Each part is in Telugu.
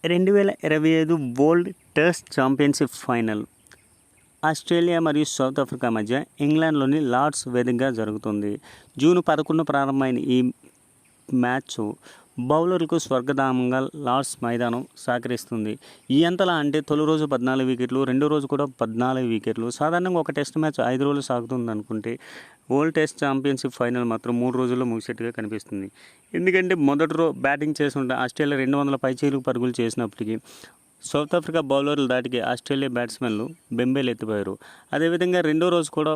2025 world test championship final Australia మరియు సౌత్ ఆఫ్రికా మధ్య ఇంగ్లాండ్లోని లార్డ్స్ వేదికగా జరుగుతుంది. జూన్ 11 ప్రారంభమైన ఈ మ్యాచ్ బౌలర్లకు స్వర్గధామంగా లార్డ్స్ మైదానం సహకరిస్తుంది. ఎంతలా అంటే తొలి రోజు 14 వికెట్లు, రెండో రోజు కూడా 14 వికెట్లు. సాధారణంగా ఒక టెస్ట్ మ్యాచ్ 5 రోజులు సాగుతుంది అనుకుంటే వరల్డ్ టెస్ట్ ఛాంపియన్షిప్ ఫైనల్ మాత్రం 3 రోజుల్లో ముగిసేట్టుగా కనిపిస్తుంది. ఎందుకంటే మొదటి బ్యాటింగ్ చేస్తుంటే ఆస్ట్రేలియా 200 పైచిలుకు పరుగులు చేసినప్పటికీ సౌత్ ఆఫ్రికా బౌలర్ల దాటికి ఆస్ట్రేలియా బ్యాట్స్మెన్లు బెంబేలు ఎత్తిపోయారు. అదేవిధంగా రెండో రోజు కూడా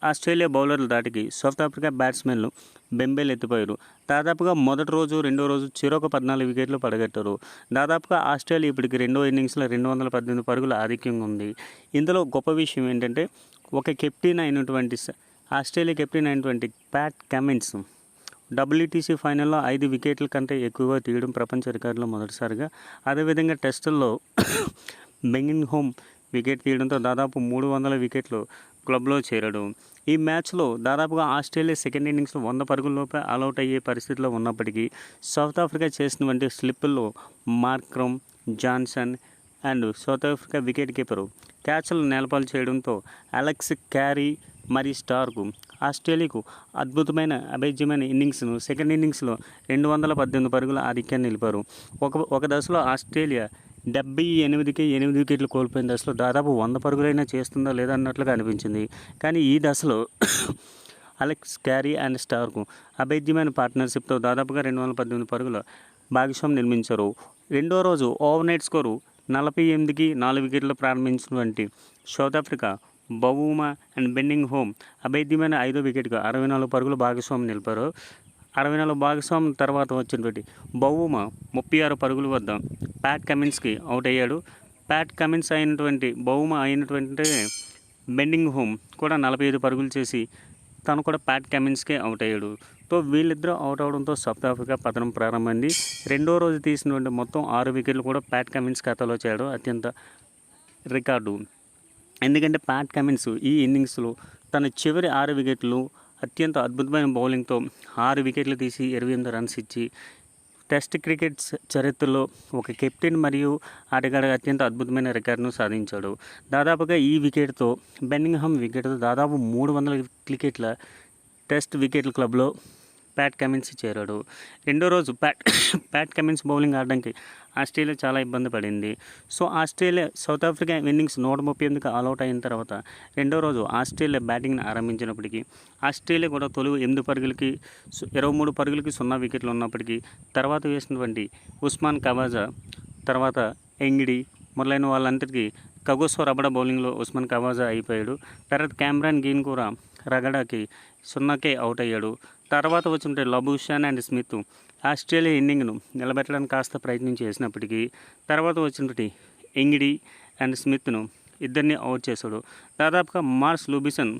ఆస్ట్రేలియా బౌలర్ల దాటికి సౌత్ ఆఫ్రికా బ్యాట్స్మెన్లు బెంబేలు ఎత్తిపోయారు. దాదాపుగా మొదటి రోజు రెండో రోజు చెరొక 14 వికెట్లు పడగట్టారు. దాదాపుగా ఆస్ట్రేలియా ఇప్పటికి రెండో ఇన్నింగ్స్లో 218 పరుగుల ఆధిక్యంగా ఉంది. ఇందులో గొప్ప విషయం ఏంటంటే ఆస్ట్రేలియా కెప్టెన్ అయినటువంటి ప్యాట్ కమిన్స్ WTC ఫైనల్లో 5 వికెట్ల కంటే ఎక్కువగా తీయడం ప్రపంచ రికార్డులో మొదటిసారిగా. అదేవిధంగా టెస్టుల్లో బెంగింగ్ హోమ్ వికెట్ తీయడంతో దాదాపు 300 వికెట్లు క్లబ్లో చేరాడు. ఈ మ్యాచ్లో దాదాపుగా ఆస్ట్రేలియా సెకండ్ ఇన్నింగ్స్లో 100 పరుగుల్లోపే ఆల్అవుట్ అయ్యే పరిస్థితిలో ఉన్నప్పటికీ సౌత్ ఆఫ్రికా చేసినటువంటి స్లిప్పుల్లో Markram, Jansen and South Africa wicket keeper క్యాచ్లు నేలపాలు చేయడంతో అలెక్స్ క్యారీ మరియు స్టార్కు ఆస్ట్రేలియాకు అద్భుతమైన అభేద్యమైన ఇన్నింగ్స్ను సెకండ్ ఇన్నింగ్స్లో 218 పరుగుల ఆధిక్యాన్ని నిలిపారు. ఒక దశలో ఆస్ట్రేలియా 78కి 8 వికెట్లు కోల్పోయిన దశలో దాదాపు 100 పరుగులైనా చేస్తుందా లేదా అన్నట్లుగా అనిపించింది. కానీ ఈ దశలో అలెక్స్ క్యారీ అండ్ స్టార్కు అభేద్యమైన పార్ట్నర్షిప్తో దాదాపుగా 218 పరుగుల భాగస్వామ్యం నిర్మించారు. రెండో రోజు ఓవర్నైట్ స్కోరు 48కి 4 వికెట్లు ప్రారంభించినటువంటి South Africa Bavuma and Bedingham అభేద్యమైన 5వ వికెట్గా 64 పరుగుల భాగస్వామ్యం నిలిపారు. 64 భాగస్వామ్యం తర్వాత వచ్చినటువంటి బౌమా 36 పరుగుల వద్ద ప్యాట్ కమిన్స్కి అవుట్ అయ్యాడు. ప్యాట్ కమిన్స్ అయినటువంటి బౌమా అయినటువంటి బెన్నింగ్ హోమ్ కూడా 45 పరుగులు చేసి తను కూడా ప్యాట్ కమిన్స్కే అవుట్ అయ్యాడు. తో వీళ్ళిద్దరూ అవుట్ అవడంతో సౌత్ ఆఫ్రికా పతనం ప్రారంభమైంది. రెండో రోజు తీసినటువంటి మొత్తం 6 వికెట్లు కూడా ప్యాట్ కమిన్స్ ఖాతాలో చేయడం అత్యంత రికార్డు. ఎందుకంటే ప్యాట్ కమిన్స్ ఈ ఇన్నింగ్స్లో తన చివరి 6 వికెట్లు అత్యంత అద్భుతమైన బౌలింగ్తో 6 వికెట్లు తీసి 28 రన్స్ ఇచ్చి టెస్ట్ క్రికెట్ చరిత్రలో ఒక కెప్టెన్ మరియు ఆటగాడిగా అత్యంత అద్భుతమైన రికార్డును సాధించాడు. దాదాపుగా ఈ వికెట్తో బెన్నింగ్హామ్ వికెట్తో దాదాపు 300 వికెట్ల టెస్ట్ వికెట్ల క్లబ్లో ప్యాట్ కమిన్స్ చేరాడు. రెండో రోజు ప్యాట్ కమిన్స్ బౌలింగ్ ఆడడానికి ఆస్ట్రేలియా చాలా ఇబ్బంది పడింది. సో సౌత్ ఆఫ్రికా ఇన్నింగ్స్ 138కి ఆల్అవుట్ అయిన తర్వాత రెండో రోజు ఆస్ట్రేలియా బ్యాటింగ్ని ఆరంభించినప్పటికీ ఆస్ట్రేలియా కూడా తొలి 8 పరుగులకి 23 పరుగులకి 0 వికెట్లు ఉన్నప్పటికీ తర్వాత వేసినటువంటి ఉస్మాన్ కవాజా, తర్వాత ఎంగిడి మొదలైన వాళ్ళందరికీ కగోసో రబడా బౌలింగ్లో ఉస్మాన్ కవాజా అయిపోయాడు. తర్వాత క్యామ్రాన్ గ్రీన్ కూడా రగడాకి 0కే అవుట్ అయ్యాడు. తర్వాత వచ్చిన లబూషాన్ అండ్ స్మిత్ ఆస్ట్రేలియా ఇన్నింగ్ను నిలబెట్టడానికి కాస్త ప్రయత్నం చేసినప్పటికీ తర్వాత వచ్చినటువంటి ఎంగిడి అండ్ స్మిత్ను ఇద్దరిని అవుట్ చేశాడు. దాదాపుగా మార్స్ లూబిసన్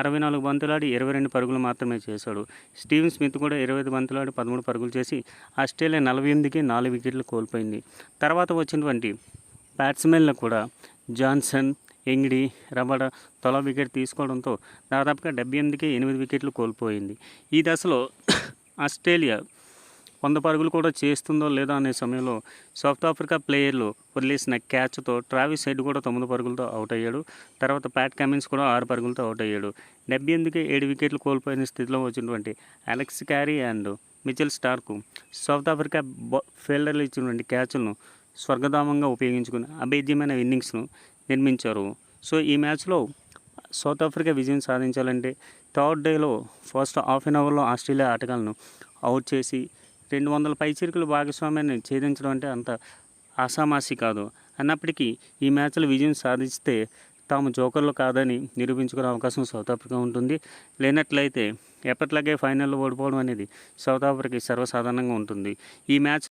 64 బంతులాడి 22 పరుగులు మాత్రమే చేశాడు. స్టీవెన్ స్మిత్ కూడా 25 బంతులాడి 13 పరుగులు చేసి ఆస్ట్రేలియా 48కి 4 వికెట్లు కోల్పోయింది. తర్వాత వచ్చినటువంటి బ్యాట్స్మెన్లు కూడా జాన్సన్, ఎంగిడి, రబడా తొలి వికెట్ తీసుకోవడంతో దాదాపుగా 78కి 8 వికెట్లు కోల్పోయింది. ఈ దశలో ఆస్ట్రేలియా 100 పరుగులు కూడా చేస్తుందో లేదో అనే సమయంలో సౌత్ ఆఫ్రికా ప్లేయర్లు వదిలేసిన క్యాచ్తో ట్రావిస్ హెడ్ కూడా 9 పరుగులతో అవుట్ అయ్యాడు. తర్వాత ప్యాట్ కమిన్స్ కూడా 6 పరుగులతో అవుట్ అయ్యాడు. 78కి 7 వికెట్లు కోల్పోయిన స్థితిలో వచ్చినటువంటి అలెక్స్ క్యారీ అండ్ మిచెల్ స్టార్కు సౌత్ ఆఫ్రికా ఫీల్డర్లు ఇచ్చినటువంటి క్యాచ్లను స్వర్గధామంగా ఉపయోగించుకుని అభేద్యమైన ఇన్నింగ్స్ను నిర్మించారు. సో ఈ మ్యాచ్లో సౌత్ ఆఫ్రికా విజయం సాధించాలంటే థర్డ్ డేలో ఫస్ట్ హాఫ్ అన్ అవర్లో ఆస్ట్రేలియా ఆటగాళ్లను అవుట్ చేసి 200 పైచిలుకుల భాగస్వామ్యాన్ని ఛేదించడం అంటే అంత ఆషామాషి కాదు. అన్నప్పటికీ ఈ మ్యాచ్లో విజయం సాధిస్తే తాము జోకర్లు కాదని నిరూపించుకునే అవకాశం సౌత్ ఆఫ్రికా ఉంటుంది. లేనట్లయితే ఎప్పట్లాగే ఫైనల్లో ఓడిపోవడం అనేది సౌత్ ఆఫ్రికా సర్వసాధారణంగా ఉంటుంది. ఈ మ్యాచ్